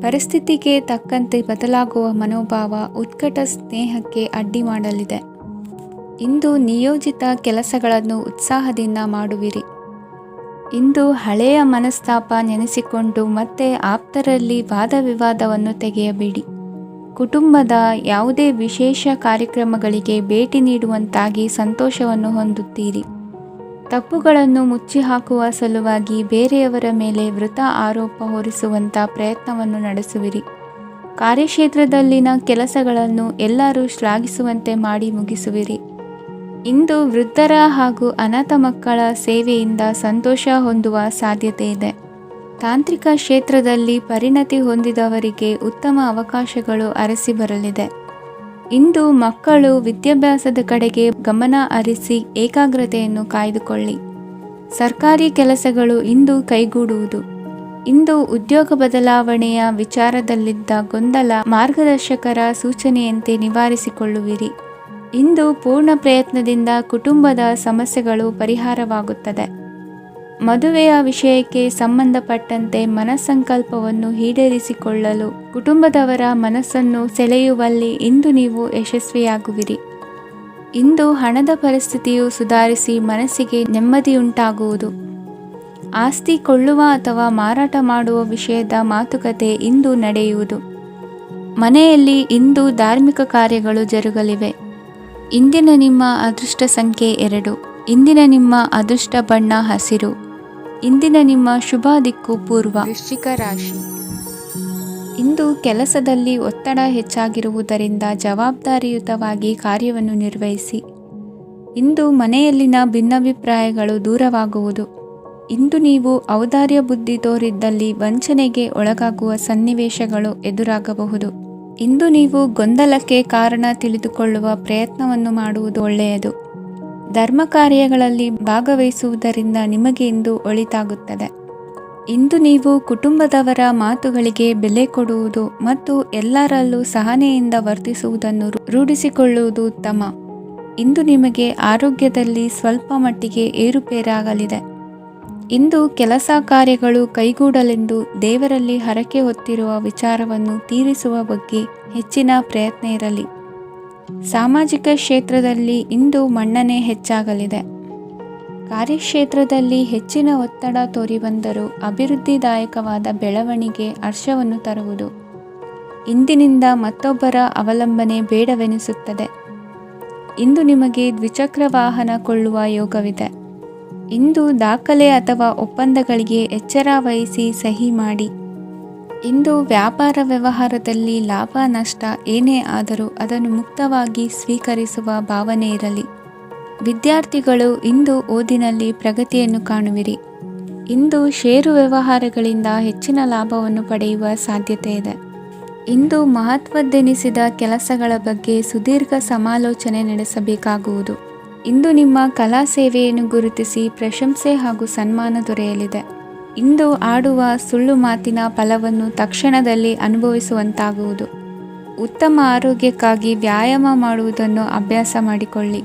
ಪರಿಸ್ಥಿತಿಗೆ ತಕ್ಕಂತೆ ಬದಲಾಗುವ ಮನೋಭಾವ ಉತ್ಕಟ ಸ್ನೇಹಕ್ಕೆ ಅಡ್ಡಿ ಮಾಡಲಿದೆ. ಇಂದು ನಿಯೋಜಿತ ಕೆಲಸಗಳನ್ನು ಉತ್ಸಾಹದಿಂದ ಮಾಡುವಿರಿ. ಇಂದು ಹಳೆಯ ಮನಸ್ತಾಪ ನೆನೆಸಿಕೊಂಡು ಮತ್ತೆ ಆಪ್ತರಲ್ಲಿ ವಾದ ವಿವಾದವನ್ನು ತೆಗೆಯಬೇಡಿ. ಕುಟುಂಬದ ಯಾವುದೇ ವಿಶೇಷ ಕಾರ್ಯಕ್ರಮಗಳಿಗೆ ಭೇಟಿ ನೀಡುವಂತಾಗಿ ಸಂತೋಷವನ್ನು ಹೊಂದುತ್ತೀರಿ. ತಪ್ಪುಗಳನ್ನು ಮುಚ್ಚಿಹಾಕುವ ಸಲುವಾಗಿ ಬೇರೆಯವರ ಮೇಲೆ ವೃಥಾ ಆರೋಪ ಹೊರಿಸುವಂಥ ಪ್ರಯತ್ನವನ್ನು ನಡೆಸುವಿರಿ. ಕಾರ್ಯಕ್ಷೇತ್ರದಲ್ಲಿನ ಕೆಲಸಗಳನ್ನು ಎಲ್ಲರೂ ಶ್ಲಾಘಿಸುವಂತೆ ಮಾಡಿ ಮುಗಿಸುವಿರಿ. ಇಂದು ವೃದ್ಧರ ಹಾಗೂ ಅನಾಥ ಮಕ್ಕಳ ಸೇವೆಯಿಂದ ಸಂತೋಷ ಹೊಂದುವ ಸಾಧ್ಯತೆ ಇದೆ. ತಾಂತ್ರಿಕ ಕ್ಷೇತ್ರದಲ್ಲಿ ಪರಿಣತಿ ಹೊಂದಿದವರಿಗೆ ಉತ್ತಮ ಅವಕಾಶಗಳು ಅರಸಿ ಬರಲಿದೆ. ಇಂದು ಮಕ್ಕಳು ವಿದ್ಯಾಭ್ಯಾಸದ ಕಡೆಗೆ ಗಮನ ಹರಿಸಿ ಏಕಾಗ್ರತೆಯನ್ನು ಕಾಯ್ದುಕೊಳ್ಳಿ. ಸರ್ಕಾರಿ ಕೆಲಸಗಳು ಇಂದು ಕೈಗೂಡುವುದು. ಇಂದು ಉದ್ಯೋಗ ಬದಲಾವಣೆಯ ವಿಚಾರದಲ್ಲಿದ್ದ ಗೊಂದಲ ಮಾರ್ಗದರ್ಶಕರ ಸೂಚನೆಯಂತೆ ನಿವಾರಿಸಿಕೊಳ್ಳುವಿರಿ. ಇಂದು ಪೂರ್ಣ ಪ್ರಯತ್ನದಿಂದ ಕುಟುಂಬದ ಸಮಸ್ಯೆಗಳು ಪರಿಹಾರವಾಗುತ್ತದೆ. ಮದುವೆಯ ವಿಷಯಕ್ಕೆ ಸಂಬಂಧಪಟ್ಟಂತೆ ಮನಸ್ಸಂಕಲ್ಪವನ್ನು ಈಡೇರಿಸಿಕೊಳ್ಳಲು ಕುಟುಂಬದವರ ಮನಸ್ಸನ್ನು ಸೆಳೆಯುವಲ್ಲಿ ಇಂದು ನೀವು ಯಶಸ್ವಿಯಾಗುವಿರಿ. ಇಂದು ಹಣದ ಪರಿಸ್ಥಿತಿಯು ಸುಧಾರಿಸಿ ಮನಸ್ಸಿಗೆ ನೆಮ್ಮದಿಯುಂಟಾಗುವುದು. ಆಸ್ತಿ ಕೊಳ್ಳುವ ಅಥವಾ ಮಾರಾಟ ಮಾಡುವ ವಿಷಯದ ಮಾತುಕತೆ ಇಂದು ನಡೆಯುವುದು. ಮನೆಯಲ್ಲಿ ಇಂದು ಧಾರ್ಮಿಕ ಕಾರ್ಯಗಳು ಜರುಗಲಿವೆ. ಇಂದಿನ ನಿಮ್ಮ ಅದೃಷ್ಟ ಸಂಖ್ಯೆ 2. ಇಂದಿನ ನಿಮ್ಮ ಅದೃಷ್ಟ ಬಣ್ಣ ಹಸಿರು. ಇಂದಿನ ನಿಮ್ಮ ಶುಭ ದಿಕ್ಕು ಪೂರ್ವ. ವೃಶ್ಚಿಕ ರಾಶಿ. ಇಂದು ಕೆಲಸದಲ್ಲಿ ಒತ್ತಡ ಹೆಚ್ಚಾಗಿರುವುದರಿಂದ ಜವಾಬ್ದಾರಿಯುತವಾಗಿ ಕಾರ್ಯವನ್ನು ನಿರ್ವಹಿಸಿ. ಇಂದು ಮನೆಯಲ್ಲಿನ ಭಿನ್ನಾಭಿಪ್ರಾಯಗಳು ದೂರವಾಗುವುದು. ಇಂದು ನೀವು ಔದಾರ್ಯ ಬುದ್ಧಿ ತೋರಿದ್ದಲ್ಲಿ ವಂಚನೆಗೆ ಒಳಗಾಗುವ ಸನ್ನಿವೇಶಗಳು ಎದುರಾಗಬಹುದು. ಇಂದು ನೀವು ಗೊಂದಲಕ್ಕೆ ಕಾರಣ ತಿಳಿದುಕೊಳ್ಳುವ ಪ್ರಯತ್ನವನ್ನು ಮಾಡುವುದು ಒಳ್ಳೆಯದು. ಧರ್ಮ ಕಾರ್ಯಗಳಲ್ಲಿ ಭಾಗವಹಿಸುವುದರಿಂದ ನಿಮಗೆ ಇಂದು ಒಳಿತಾಗುತ್ತದೆ. ಇಂದು ನೀವು ಕುಟುಂಬದವರ ಮಾತುಗಳಿಗೆ ಬೆಲೆ ಕೊಡುವುದು ಮತ್ತು ಎಲ್ಲರಲ್ಲೂ ಸಹನೆಯಿಂದ ವರ್ತಿಸುವುದನ್ನು ರೂಢಿಸಿಕೊಳ್ಳುವುದು ಉತ್ತಮ. ಇಂದು ನಿಮಗೆ ಆರೋಗ್ಯದಲ್ಲಿ ಸ್ವಲ್ಪ ಮಟ್ಟಿಗೆ ಏರುಪೇರಾಗಲಿದೆ. ಇಂದು ಕೆಲಸ ಕಾರ್ಯಗಳು ಕೈಗೂಡಲೆಂದು ದೇವರಲ್ಲಿ ಹರಕೆ ಹೊತ್ತಿರುವ ವಿಚಾರವನ್ನು ತೀರಿಸುವ ಬಗ್ಗೆ ಹೆಚ್ಚಿನ ಪ್ರಯತ್ನ ಇರಲಿ. ಸಾಮಾಜಿಕ ಕ್ಷೇತ್ರದಲ್ಲಿ ಇಂದು ಮನ್ನಣೆ ಹೆಚ್ಚಾಗಲಿದೆ. ಕಾರ್ಯಕ್ಷೇತ್ರದಲ್ಲಿ ಹೆಚ್ಚಿನ ಒತ್ತಡ ತೋರಿಬಂದರೂ ಅಭಿವೃದ್ಧಿದಾಯಕವಾದ ಬೆಳವಣಿಗೆ ಹರ್ಷವನ್ನು ತರುವುದು. ಇಂದಿನಿಂದ ಮತ್ತೊಬ್ಬರ ಅವಲಂಬನೆ ಬೇಡವೆನಿಸುತ್ತದೆ. ಇಂದು ನಿಮಗೆ ದ್ವಿಚಕ್ರ ವಾಹನ ಕೊಳ್ಳುವ ಯೋಗವಿದೆ. ಇಂದು ದಾಖಲೆ ಅಥವಾ ಒಪ್ಪಂದಗಳಿಗೆ ಎಚ್ಚರ ವಹಿಸಿ ಸಹಿ ಮಾಡಿ. ಇಂದು ವ್ಯಾಪಾರ ವ್ಯವಹಾರದಲ್ಲಿ ಲಾಭ ನಷ್ಟ ಏನೇ ಆದರೂ ಅದನ್ನು ಮುಕ್ತವಾಗಿ ಸ್ವೀಕರಿಸುವ ಭಾವನೆ ಇರಲಿ. ವಿದ್ಯಾರ್ಥಿಗಳು ಇಂದು ಓದಿನಲ್ಲಿ ಪ್ರಗತಿಯನ್ನು ಕಾಣುವಿರಿ. ಇಂದು ಷೇರು ವ್ಯವಹಾರಗಳಿಂದ ಹೆಚ್ಚಿನ ಲಾಭವನ್ನು ಪಡೆಯುವ ಸಾಧ್ಯತೆ ಇದೆ. ಇಂದು ಮಹತ್ವದ್ದೆನಿಸಿದ ಕೆಲಸಗಳ ಬಗ್ಗೆ ಸುದೀರ್ಘ ಸಮಾಲೋಚನೆ ನಡೆಸಬೇಕಾಗುವುದು. ಇಂದು ನಿಮ್ಮ ಕಲಾ ಸೇವೆಯನ್ನು ಗುರುತಿಸಿ ಪ್ರಶಂಸೆ ಹಾಗೂ ಸನ್ಮಾನ ದೊರೆಯಲಿದೆ. ಇಂದು ಆಡುವ ಸುಳ್ಳು ಮಾತಿನ ಫಲವನ್ನು ತಕ್ಷಣದಲ್ಲಿ ಅನುಭವಿಸುವಂತಾಗುವುದು. ಉತ್ತಮ ಆರೋಗ್ಯಕ್ಕಾಗಿ ವ್ಯಾಯಾಮ ಮಾಡುವುದನ್ನು ಅಭ್ಯಾಸ ಮಾಡಿಕೊಳ್ಳಿ.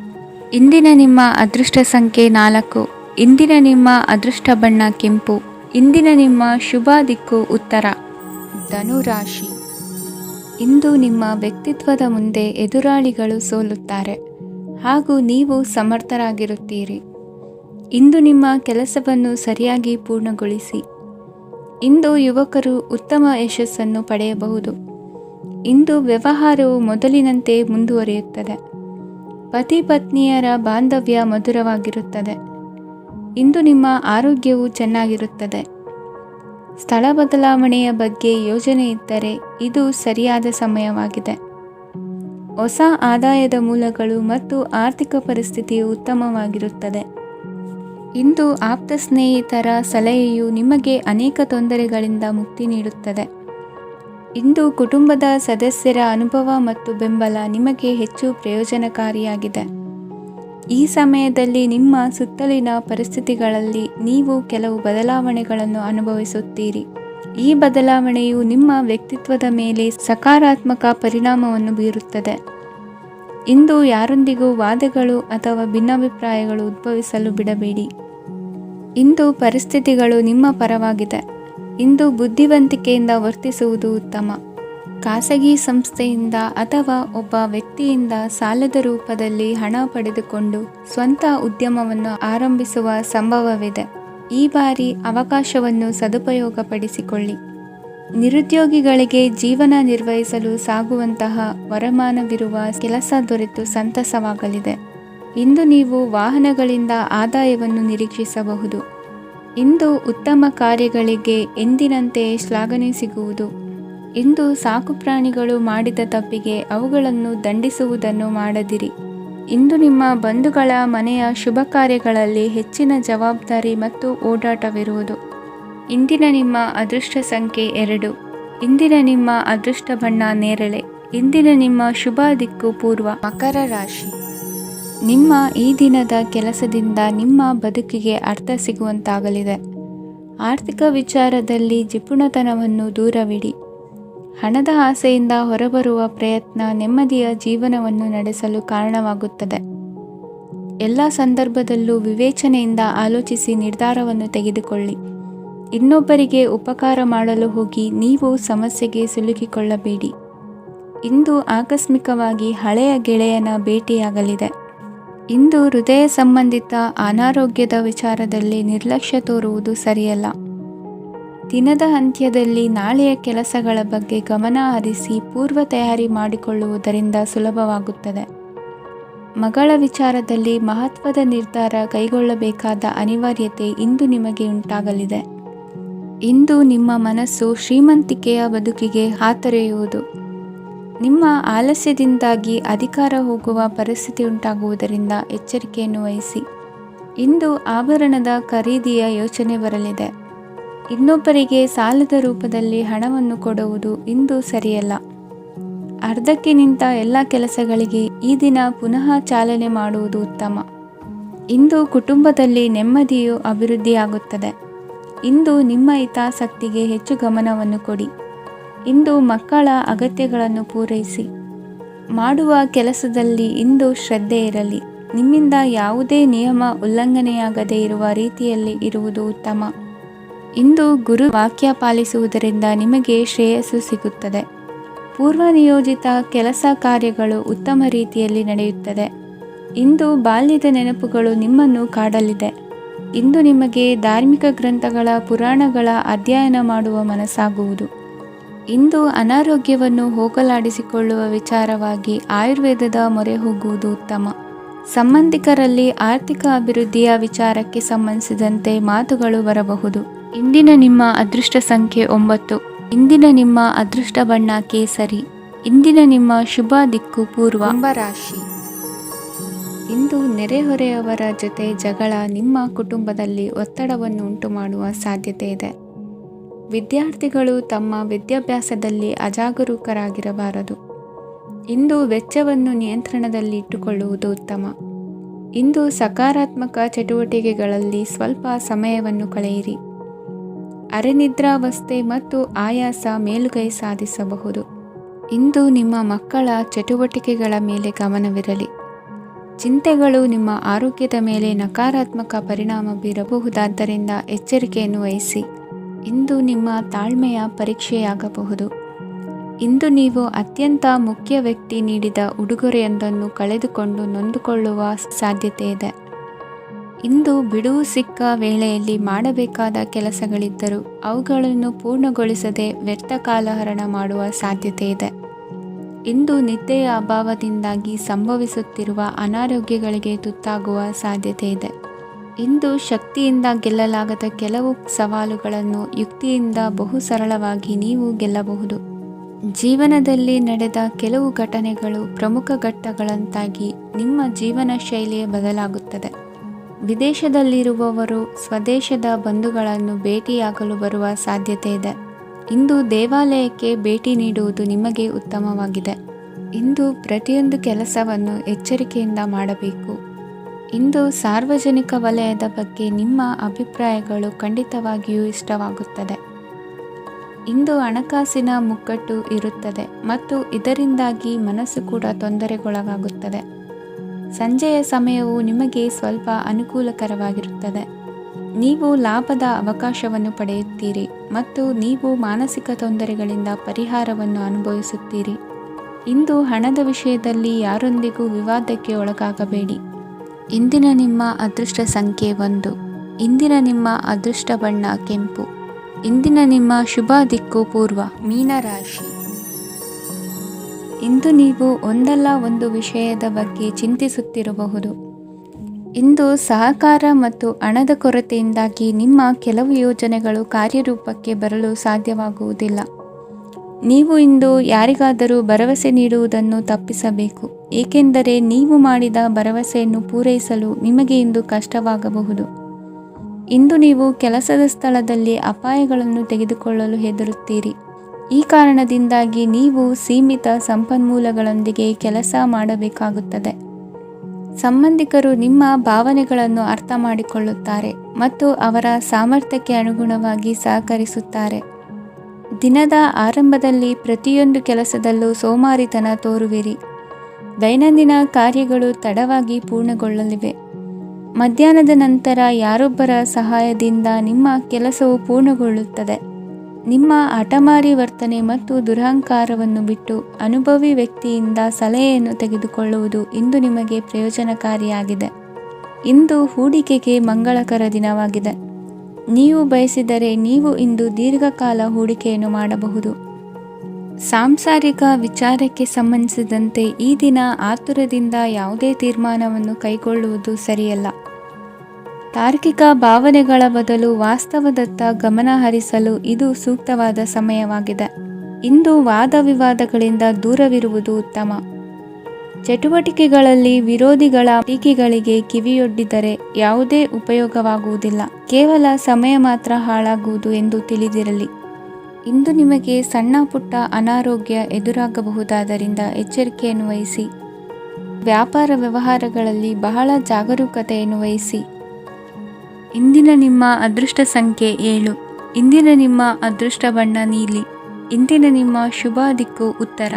ಇಂದಿನ ನಿಮ್ಮ ಅದೃಷ್ಟ ಸಂಖ್ಯೆ 4. ಇಂದಿನ ನಿಮ್ಮ ಅದೃಷ್ಟ ಬಣ್ಣ ಕೆಂಪು. ಇಂದಿನ ನಿಮ್ಮ ಶುಭ ದಿಕ್ಕು ಉತ್ತರ. ಧನುರಾಶಿ. ಇಂದು ನಿಮ್ಮ ವ್ಯಕ್ತಿತ್ವದ ಮುಂದೆ ಎದುರಾಳಿಗಳು ಸೋಲುತ್ತಾರೆ ಹಾಗೂ ನೀವು ಸಮರ್ಥರಾಗಿರುತ್ತೀರಿ. ಇಂದು ನಿಮ್ಮ ಕೆಲಸವನ್ನು ಸರಿಯಾಗಿ ಪೂರ್ಣಗೊಳಿಸಿ. ಇಂದು ಯುವಕರು ಉತ್ತಮ ಯಶಸ್ಸನ್ನು ಪಡೆಯಬಹುದು. ಇಂದು ವ್ಯವಹಾರವು ಮೊದಲಿನಂತೆ ಮುಂದುವರಿಯುತ್ತದೆ. ಪತಿ ಪತ್ನಿಯರ ಬಾಂಧವ್ಯ ಮಧುರವಾಗಿರುತ್ತದೆ. ಇಂದು ನಿಮ್ಮ ಆರೋಗ್ಯವು ಚೆನ್ನಾಗಿರುತ್ತದೆ. ಸ್ಥಳ ಬದಲಾವಣೆಯ ಬಗ್ಗೆ ಯೋಜನೆ ಇದ್ದರೆ ಇದು ಸರಿಯಾದ ಸಮಯವಾಗಿದೆ. ಹೊಸ ಆದಾಯದ ಮೂಲಗಳು ಮತ್ತು ಆರ್ಥಿಕ ಪರಿಸ್ಥಿತಿಯು ಉತ್ತಮವಾಗಿರುತ್ತದೆ. ಇಂದು ಆಪ್ತ ಸ್ನೇಹಿತರ ಸಲಹೆಯು ನಿಮಗೆ ಅನೇಕ ತೊಂದರೆಗಳಿಂದ ಮುಕ್ತಿ ನೀಡುತ್ತದೆ. ಇಂದು ಕುಟುಂಬದ ಸದಸ್ಯರ ಅನುಭವ ಮತ್ತು ಬೆಂಬಲ ನಿಮಗೆ ಹೆಚ್ಚು ಪ್ರಯೋಜನಕಾರಿಯಾಗಿದೆ. ಈ ಸಮಯದಲ್ಲಿ ನಿಮ್ಮ ಸುತ್ತಲಿನ ಪರಿಸ್ಥಿತಿಗಳಲ್ಲಿ ನೀವು ಕೆಲವು ಬದಲಾವಣೆಗಳನ್ನು ಅನುಭವಿಸುತ್ತೀರಿ. ಈ ಬದಲಾವಣೆಯು ನಿಮ್ಮ ವ್ಯಕ್ತಿತ್ವದ ಮೇಲೆ ಸಕಾರಾತ್ಮಕ ಪರಿಣಾಮವನ್ನು ಬೀರುತ್ತದೆ. ಇಂದು ಯಾರೊಂದಿಗೂ ವಾದಗಳು ಅಥವಾ ಭಿನ್ನಾಭಿಪ್ರಾಯಗಳು ಉದ್ಭವಿಸಲು ಬಿಡಬೇಡಿ. ಇಂದು ಪರಿಸ್ಥಿತಿಗಳು ನಿಮ್ಮ ಪರವಾಗಿದೆ. ಇಂದು ಬುದ್ಧಿವಂತಿಕೆಯಿಂದ ವರ್ತಿಸುವುದು ಉತ್ತಮ. ಖಾಸಗಿ ಸಂಸ್ಥೆಯಿಂದ ಅಥವಾ ಒಬ್ಬ ವ್ಯಕ್ತಿಯಿಂದ ಸಾಲದ ರೂಪದಲ್ಲಿ ಹಣ ಪಡೆದುಕೊಂಡು ಸ್ವಂತ ಉದ್ಯಮವನ್ನು ಆರಂಭಿಸುವ ಸಂಭವವಿದೆ. ಈ ಬಾರಿ ಅವಕಾಶವನ್ನು ಸದುಪಯೋಗಪಡಿಸಿಕೊಳ್ಳಿ. ನಿರುದ್ಯೋಗಿಗಳಿಗೆ ಜೀವನ ನಿರ್ವಹಿಸಲು ಸಾಗುವಂತಹ ವರಮಾನವಿರುವ ಕೆಲಸ ದೊರೆತು ಸಂತಸವಾಗಲಿದೆ. ಇಂದು ನೀವು ವಾಹನಗಳಿಂದ ಆದಾಯವನ್ನು ನಿರೀಕ್ಷಿಸಬಹುದು. ಇಂದು ಉತ್ತಮ ಕಾರ್ಯಗಳಿಗೆ ಎಂದಿನಂತೆ ಶ್ಲಾಘನೆ ಸಿಗುವುದು. ಇಂದು ಸಾಕುಪ್ರಾಣಿಗಳು ಮಾಡಿದ ತಪ್ಪಿಗೆ ಅವುಗಳನ್ನು ದಂಡಿಸುವುದನ್ನು ಮಾಡದಿರಿ. ಇಂದು ನಿಮ್ಮ ಬಂಧುಗಳ ಮನೆಯ ಶುಭ ಕಾರ್ಯಗಳಲ್ಲಿ ಹೆಚ್ಚಿನ ಜವಾಬ್ದಾರಿ ಮತ್ತು ಓಡಾಟವಿರುವುದು. ಇಂದಿನ ನಿಮ್ಮ ಅದೃಷ್ಟ ಸಂಖ್ಯೆ 2. ಇಂದಿನ ನಿಮ್ಮ ಅದೃಷ್ಟ ಬಣ್ಣ ನೇರಳೆ. ಇಂದಿನ ನಿಮ್ಮ ಶುಭ ದಿಕ್ಕು ಪೂರ್ವ. ಮಕರ ರಾಶಿ. ನಿಮ್ಮ ಈ ದಿನದ ಕೆಲಸದಿಂದ ನಿಮ್ಮ ಬದುಕಿಗೆ ಅರ್ಥ ಸಿಗುವಂತಾಗಲಿದೆ. ಆರ್ಥಿಕ ವಿಚಾರದಲ್ಲಿ ಜಿಪುಣತನವನ್ನು ದೂರವಿಡಿ. ಹಣದ ಆಸೆಯಿಂದ ಹೊರಬರುವ ಪ್ರಯತ್ನ ನೆಮ್ಮದಿಯ ಜೀವನವನ್ನು ನಡೆಸಲು ಕಾರಣವಾಗುತ್ತದೆ. ಎಲ್ಲ ಸಂದರ್ಭದಲ್ಲೂ ವಿವೇಚನೆಯಿಂದ ಆಲೋಚಿಸಿ ನಿರ್ಧಾರವನ್ನು ತೆಗೆದುಕೊಳ್ಳಿ. ಇನ್ನೊಬ್ಬರಿಗೆ ಉಪಕಾರ ಮಾಡಲು ಹೋಗಿ ನೀವು ಸಮಸ್ಯೆಗೆ ಸಿಲುಕಿಕೊಳ್ಳಬೇಡಿ. ಇಂದು ಆಕಸ್ಮಿಕವಾಗಿ ಹಳೆಯ ಗೆಳೆಯನ ಭೇಟಿಯಾಗಲಿದೆ. ಇಂದು ಹೃದಯ ಸಂಬಂಧಿತ ಅನಾರೋಗ್ಯದ ವಿಚಾರದಲ್ಲಿ ನಿರ್ಲಕ್ಷ್ಯ ತೋರುವುದು ಸರಿಯಲ್ಲ. ದಿನದ ಅಂತ್ಯದಲ್ಲಿ ನಾಳೆಯ ಕೆಲಸಗಳ ಬಗ್ಗೆ ಗಮನ ಹರಿಸಿ ಪೂರ್ವ ತಯಾರಿ ಮಾಡಿಕೊಳ್ಳುವುದರಿಂದ ಸುಲಭವಾಗುತ್ತದೆ. ಮಗಳ ವಿಚಾರದಲ್ಲಿ ಮಹತ್ವದ ನಿರ್ಧಾರ ಕೈಗೊಳ್ಳಬೇಕಾದ ಅನಿವಾರ್ಯತೆ ಇಂದು ನಿಮಗೆ ಉಂಟಾಗಲಿದೆ. ಇಂದು ನಿಮ್ಮ ಮನಸ್ಸು ಶ್ರೀಮಂತಿಕೆಯ ಬದುಕಿಗೆ ಹಾತೊರೆಯುವುದು. ನಿಮ್ಮ ಆಲಸ್ಯದಿಂದಾಗಿ ಅಧಿಕಾರ ಹೋಗುವ ಪರಿಸ್ಥಿತಿ ಉಂಟಾಗುವುದರಿಂದ ಎಚ್ಚರಿಕೆಯನ್ನು ವಹಿಸಿ. ಇಂದು ಆಭರಣದ ಖರೀದಿಯ ಯೋಚನೆ ಬರಲಿದೆ. ಇನ್ನೊಬ್ಬರಿಗೆ ಸಾಲದ ರೂಪದಲ್ಲಿ ಹಣವನ್ನು ಕೊಡುವುದು ಇಂದು ಸರಿಯಲ್ಲ. ಅರ್ಧಕ್ಕೆ ನಿಂತ ಎಲ್ಲ ಕೆಲಸಗಳಿಗೆ ಈ ದಿನ ಪುನಃ ಚಾಲನೆ ಮಾಡುವುದು ಉತ್ತಮ. ಇಂದು ಕುಟುಂಬದಲ್ಲಿ ನೆಮ್ಮದಿಯು ಅಭಿವೃದ್ಧಿಯಾಗುತ್ತದೆ. ಇಂದು ನಿಮ್ಮ ಹಿತಾಸಕ್ತಿಗೆ ಹೆಚ್ಚು ಗಮನವನ್ನು ಕೊಡಿ. ಇಂದು ಮಕ್ಕಳ ಅಗತ್ಯಗಳನ್ನು ಪೂರೈಸಿ. ಮಾಡುವ ಕೆಲಸದಲ್ಲಿ ಇಂದು ಶ್ರದ್ಧೆ ಇರಲಿ. ನಿಮ್ಮಿಂದ ಯಾವುದೇ ನಿಯಮ ಉಲ್ಲಂಘನೆಯಾಗದೇ ಇರುವ ರೀತಿಯಲ್ಲಿ ಇರುವುದು ಉತ್ತಮ. ಇಂದು ಗುರು ವಾಕ್ಯ ಪಾಲಿಸುವುದರಿಂದ ನಿಮಗೆ ಶ್ರೇಯಸ್ಸು ಸಿಗುತ್ತದೆ. ಪೂರ್ವ ನಿಯೋಜಿತ ಕೆಲಸ ಕಾರ್ಯಗಳು ಉತ್ತಮ ರೀತಿಯಲ್ಲಿ ನಡೆಯುತ್ತದೆ. ಇಂದು ಬಾಲ್ಯದ ನೆನಪುಗಳು ನಿಮ್ಮನ್ನು ಕಾಡಲಿದೆ. ಇಂದು ನಿಮಗೆ ಧಾರ್ಮಿಕ ಗ್ರಂಥಗಳ ಪುರಾಣಗಳ ಅಧ್ಯಯನ ಮಾಡುವ ಮನಸ್ಸಾಗುವುದು. ಇಂದು ಅನಾರೋಗ್ಯವನ್ನು ಹೋಗಲಾಡಿಸಿಕೊಳ್ಳುವ ವಿಚಾರವಾಗಿ ಆಯುರ್ವೇದದ ಮೊರೆ ಹೋಗುವುದು ಉತ್ತಮ. ಸಂಬಂಧಿಕರಲ್ಲಿ ಆರ್ಥಿಕ ಅಭಿವೃದ್ಧಿಯ ವಿಚಾರಕ್ಕೆ ಸಂಬಂಧಿಸಿದಂತೆ ಮಾತುಗಳು ಬರಬಹುದು. ಇಂದಿನ ನಿಮ್ಮ ಅದೃಷ್ಟ ಸಂಖ್ಯೆ 9. ಇಂದಿನ ನಿಮ್ಮ ಅದೃಷ್ಟ ಬಣ್ಣ ಕೇಸರಿ. ಇಂದಿನ ನಿಮ್ಮ ಶುಭ ದಿಕ್ಕು ಪೂರ್ವ. ಕುಂಭರಾಶಿ. ಇಂದು ನೆರೆಹೊರೆಯವರ ಜೊತೆ ಜಗಳ ನಿಮ್ಮ ಕುಟುಂಬದಲ್ಲಿ ಒತ್ತಡವನ್ನು ಉಂಟುಮಾಡುವ ಸಾಧ್ಯತೆ ಇದೆ. ವಿದ್ಯಾರ್ಥಿಗಳು ತಮ್ಮ ವಿದ್ಯಾಭ್ಯಾಸದಲ್ಲಿ ಅಜಾಗರೂಕರಾಗಿರಬಾರದು. ಇಂದು ವೆಚ್ಚವನ್ನು ನಿಯಂತ್ರಣದಲ್ಲಿ ಇಟ್ಟುಕೊಳ್ಳುವುದು ಉತ್ತಮ. ಇಂದು ಸಕಾರಾತ್ಮಕ ಚಟುವಟಿಕೆಗಳಲ್ಲಿ ಸ್ವಲ್ಪ ಸಮಯವನ್ನು ಕಳೆಯಿರಿ. ಅರೆನಿದ್ರಾವಸ್ಥೆ ಮತ್ತು ಆಯಾಸ ಮೇಲುಗೈ ಸಾಧಿಸಬಹುದು. ಇಂದು ನಿಮ್ಮ ಮಕ್ಕಳ ಚಟುವಟಿಕೆಗಳ ಮೇಲೆ ಗಮನವಿರಲಿ. ಚಿಂತೆಗಳು ನಿಮ್ಮ ಆರೋಗ್ಯದ ಮೇಲೆ ನಕಾರಾತ್ಮಕ ಪರಿಣಾಮ ಬೀರಬಹುದಾದ್ದರಿಂದ ಎಚ್ಚರಿಕೆಯನ್ನು ವಹಿಸಿ. ಇಂದು ನಿಮ್ಮ ತಾಳ್ಮೆಯ ಪರೀಕ್ಷೆಯಾಗಬಹುದು. ಇಂದು ನೀವು ಅತ್ಯಂತ ಮುಖ್ಯ ವ್ಯಕ್ತಿ ನೀಡಿದ ಉಡುಗೊರೆಯೊಂದನ್ನು ಕಳೆದುಕೊಂಡು ನೊಂದುಕೊಳ್ಳುವ ಸಾಧ್ಯತೆ ಇದೆ. ಇಂದು ಬಿಡುವು ಸಿಕ್ಕ ವೇಳೆಯಲ್ಲಿ ಮಾಡಬೇಕಾದ ಕೆಲಸಗಳಿದ್ದರೂ ಅವುಗಳನ್ನು ಪೂರ್ಣಗೊಳಿಸದೆ ವ್ಯರ್ಥ ಕಾಲಹರಣ ಮಾಡುವ ಸಾಧ್ಯತೆ ಇದೆ. ಇಂದು ನಿದ್ದೆಯ ಅಭಾವದಿಂದಾಗಿ ಸಂಭವಿಸುತ್ತಿರುವ ಅನಾರೋಗ್ಯಗಳಿಗೆ ತುತ್ತಾಗುವ ಸಾಧ್ಯತೆ ಇದೆ. ಇಂದು ಶಕ್ತಿಯಿಂದ ಗೆಲ್ಲಲಾಗದ ಕೆಲವು ಸವಾಲುಗಳನ್ನು ಯುಕ್ತಿಯಿಂದ ಬಹು ಸರಳವಾಗಿ ನೀವು ಗೆಲ್ಲಬಹುದು. ಜೀವನದಲ್ಲಿ ನಡೆದ ಕೆಲವು ಘಟನೆಗಳು ಪ್ರಮುಖ ಘಟ್ಟಗಳಂತಾಗಿ ನಿಮ್ಮ ಜೀವನ ಶೈಲಿಯೇ ಬದಲಾಗುತ್ತದೆ. ವಿದೇಶದಲ್ಲಿರುವವರು ಸ್ವದೇಶದ ಬಂಧುಗಳನ್ನು ಭೇಟಿಯಾಗಲು ಬರುವ ಸಾಧ್ಯತೆ ಇದೆ. ಇಂದು ದೇವಾಲಯಕ್ಕೆ ಭೇಟಿ ನೀಡುವುದು ನಿಮಗೆ ಉತ್ತಮವಾಗಿದೆ. ಇಂದು ಪ್ರತಿಯೊಂದು ಕೆಲಸವನ್ನು ಎಚ್ಚರಿಕೆಯಿಂದ ಮಾಡಬೇಕು. ಇಂದು ಸಾರ್ವಜನಿಕ ವಲಯದ ಬಗ್ಗೆ ನಿಮ್ಮ ಅಭಿಪ್ರಾಯಗಳು ಖಂಡಿತವಾಗಿಯೂ ಇಷ್ಟವಾಗುತ್ತದೆ. ಇಂದು ಹಣಕಾಸಿನ ಮುಗ್ಗಟ್ಟು ಇರುತ್ತದೆ ಮತ್ತು ಇದರಿಂದಾಗಿ ಮನಸ್ಸು ಕೂಡ ತೊಂದರೆಗೊಳಗಾಗುತ್ತದೆ. ಸಂಜೆಯ ಸಮಯವು ನಿಮಗೆ ಸ್ವಲ್ಪ ಅನುಕೂಲಕರವಾಗಿರುತ್ತದೆ. ನೀವು ಲಾಭದ ಅವಕಾಶವನ್ನು ಪಡೆಯುತ್ತೀರಿ ಮತ್ತು ನೀವು ಮಾನಸಿಕ ತೊಂದರೆಗಳಿಂದ ಪರಿಹಾರವನ್ನು ಅನುಭವಿಸುತ್ತೀರಿ. ಇಂದು ಹಣದ ವಿಷಯದಲ್ಲಿ ಯಾರೊಂದಿಗೂ ವಿವಾದಕ್ಕೆ ಒಳಗಾಗಬೇಡಿ. ಇಂದಿನ ನಿಮ್ಮ ಅದೃಷ್ಟ ಸಂಖ್ಯೆ 1. ಇಂದಿನ ನಿಮ್ಮ ಅದೃಷ್ಟ ಬಣ್ಣ ಕೆಂಪು. ಇಂದಿನ ನಿಮ್ಮ ಶುಭ ದಿಕ್ಕು ಪೂರ್ವ. ಮೀನರಾಶಿ. ಇಂದು ನೀವು ಒಂದಲ್ಲ ಒಂದು ವಿಷಯದ ಬಗ್ಗೆ ಚಿಂತಿಸುತ್ತಿರಬಹುದು. ಇಂದು ಸಹಕಾರ ಮತ್ತು ಹಣದ ಕೊರತೆಯಿಂದಾಗಿ ನಿಮ್ಮ ಕೆಲವು ಯೋಜನೆಗಳು ಕಾರ್ಯರೂಪಕ್ಕೆ ಬರಲು ಸಾಧ್ಯವಾಗುವುದಿಲ್ಲ. ನೀವು ಇಂದು ಯಾರಿಗಾದರೂ ಭರವಸೆ ನೀಡುವುದನ್ನು ತಪ್ಪಿಸಬೇಕು, ಏಕೆಂದರೆ ನೀವು ಮಾಡಿದ ಭರವಸೆಯನ್ನು ಪೂರೈಸಲು ನಿಮಗೆ ಇಂದು ಕಷ್ಟವಾಗಬಹುದು. ಇಂದು ನೀವು ಕೆಲಸದ ಸ್ಥಳದಲ್ಲಿ ಅಪಾಯಗಳನ್ನು ತೆಗೆದುಕೊಳ್ಳಲು ಹೆದರುತ್ತೀರಿ. ಈ ಕಾರಣದಿಂದಾಗಿ ನೀವು ಸೀಮಿತ ಸಂಪನ್ಮೂಲಗಳೊಂದಿಗೆ ಕೆಲಸ ಮಾಡಬೇಕಾಗುತ್ತದೆ. ಸಂಬಂಧಿಕರು ನಿಮ್ಮ ಭಾವನೆಗಳನ್ನು ಅರ್ಥ ಮಾಡಿಕೊಳ್ಳುತ್ತಾರೆ ಮತ್ತು ಅವರ ಸಾಮರ್ಥ್ಯಕ್ಕೆ ಅನುಗುಣವಾಗಿ ಸಹಕರಿಸುತ್ತಾರೆ. ದಿನದ ಆರಂಭದಲ್ಲಿ ಪ್ರತಿಯೊಂದು ಕೆಲಸದಲ್ಲೂ ಸೋಮಾರಿತನ ತೋರುವಿರಿ. ದೈನಂದಿನ ಕಾರ್ಯಗಳು ತಡವಾಗಿ ಪೂರ್ಣಗೊಳ್ಳಲಿವೆ. ಮಧ್ಯಾಹ್ನದ ನಂತರ ಯಾರೊಬ್ಬರ ಸಹಾಯದಿಂದ ನಿಮ್ಮ ಕೆಲಸವು ಪೂರ್ಣಗೊಳ್ಳುತ್ತದೆ. ನಿಮ್ಮ ಹಠಮಾರಿ ವರ್ತನೆ ಮತ್ತು ದುರಹಂಕಾರವನ್ನು ಬಿಟ್ಟು ಅನುಭವಿ ವ್ಯಕ್ತಿಯಿಂದ ಸಲಹೆಯನ್ನು ತೆಗೆದುಕೊಳ್ಳುವುದು ಇಂದು ನಿಮಗೆ ಪ್ರಯೋಜನಕಾರಿಯಾಗಿದೆ. ಇಂದು ಹೂಡಿಕೆಗೆ ಮಂಗಳಕರ ದಿನವಾಗಿದೆ. ನೀವು ಬಯಸಿದರೆ ನೀವು ಇಂದು ದೀರ್ಘಕಾಲ ಹೂಡಿಕೆಯನ್ನು ಮಾಡಬಹುದು. ಸಾಂಸಾರಿಕ ವಿಚಾರಕ್ಕೆ ಸಂಬಂಧಿಸಿದಂತೆ ಈ ದಿನ ಆತುರದಿಂದ ಯಾವುದೇ ತೀರ್ಮಾನವನ್ನು ಕೈಗೊಳ್ಳುವುದು ಸರಿಯಲ್ಲ. ತಾರ್ಕಿಕ ಭಾವನೆಗಳ ಬದಲು ವಾಸ್ತವದತ್ತ ಗಮನ ಹರಿಸಲು ಇದು ಸೂಕ್ತವಾದ ಸಮಯವಾಗಿದೆ. ಇಂದು ವಾದ ವಿವಾದಗಳಿಂದ ದೂರವಿರುವುದು ಉತ್ತಮ. ಚಟುವಟಿಕೆಗಳಲ್ಲಿ ವಿರೋಧಿಗಳ ಟೀಕೆಗಳಿಗೆ ಕಿವಿಯೊಡ್ಡಿದರೆ ಯಾವುದೇ ಉಪಯೋಗವಾಗುವುದಿಲ್ಲ, ಕೇವಲ ಸಮಯ ಮಾತ್ರ ಹಾಳಾಗುವುದು ಎಂದು ತಿಳಿದಿರಲಿ. ಇಂದು ನಿಮಗೆ ಸಣ್ಣ ಪುಟ್ಟ ಅನಾರೋಗ್ಯ ಎದುರಾಗಬಹುದಾದ್ದರಿಂದ ಎಚ್ಚರಿಕೆಯನ್ನು ವಹಿಸಿ. ವ್ಯಾಪಾರ ವ್ಯವಹಾರಗಳಲ್ಲಿ ಬಹಳ ಜಾಗರೂಕತೆಯನ್ನು ವಹಿಸಿ. ಇಂದಿನ ನಿಮ್ಮ ಅದೃಷ್ಟ ಸಂಖ್ಯೆ 7. ಇಂದಿನ ನಿಮ್ಮ ಅದೃಷ್ಟ ಬಣ್ಣ ನೀಲಿ. ಇಂದಿನ ನಿಮ್ಮ ಶುಭ ದಿಕ್ಕು ಉತ್ತರ.